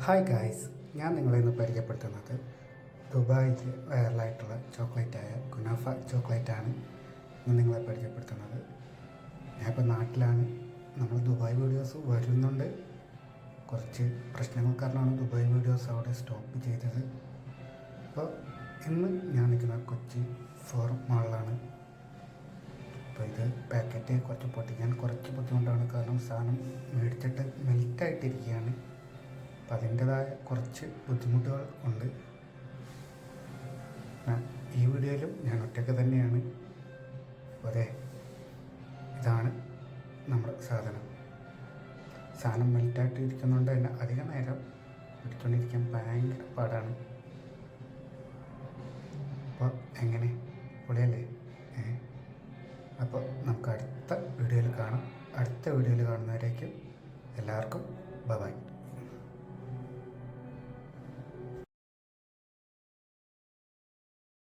Hi guys, ഞാൻ നിങ്ങളെ ഇന്ന് പരിചയപ്പെടുത്തുന്നത് ദുബായിൽ വൈറലായിട്ടുള്ള ചോക്ലേറ്റായ കുനാഫ ചോക്ലേറ്റാണ് ഇന്ന് നിങ്ങളെ പരിചയപ്പെടുത്തുന്നത്. ഞാനിപ്പോൾ നാട്ടിലാണ്. നമ്മൾ ദുബായ് വീഡിയോസ് വരുന്നുണ്ട്. കുറച്ച് പ്രശ്നങ്ങൾ കാരണമാണ് ദുബായ് വീഡിയോസ് അവിടെ സ്റ്റോപ്പ് ചെയ്തത്. അപ്പോൾ ഇന്ന് ഞാൻ നിൽക്കുന്ന കൊച്ചി ഫോറം മാളിലാണ്. അപ്പോൾ ഇത് പാക്കറ്റ് കുറച്ച് പൊട്ടിക്കാൻ കുറച്ച് ബുദ്ധിമുട്ടാണ്, കാരണം സാധനം മേടിച്ചിട്ട് മെൽറ്റായിട്ടിരിക്കുകയാണ്. അപ്പം അതിൻ്റെതായ കുറച്ച് ബുദ്ധിമുട്ടുകൾ ഉണ്ട്. ഈ വീഡിയോയിലും ഞാൻ ഒറ്റയ്ക്ക് തന്നെയാണ്. അതെ, ഇതാണ് നമ്മുടെ സാധനം മെൽറ്റായിട്ട് ഇരിക്കുന്നുണ്ട് തന്നെ അധികം നേരം പിടിച്ചുകൊണ്ടിരിക്കാൻ ഭയങ്കര പാടാണ്. അപ്പോൾ എങ്ങനെ പൊളിയല്ലേ? അപ്പോൾ നമുക്ക് അടുത്ത വീഡിയോയിൽ കാണാം. അടുത്ത വീഡിയോയിൽ കാണുന്നവരേക്കും എല്ലാവർക്കും ബൈ.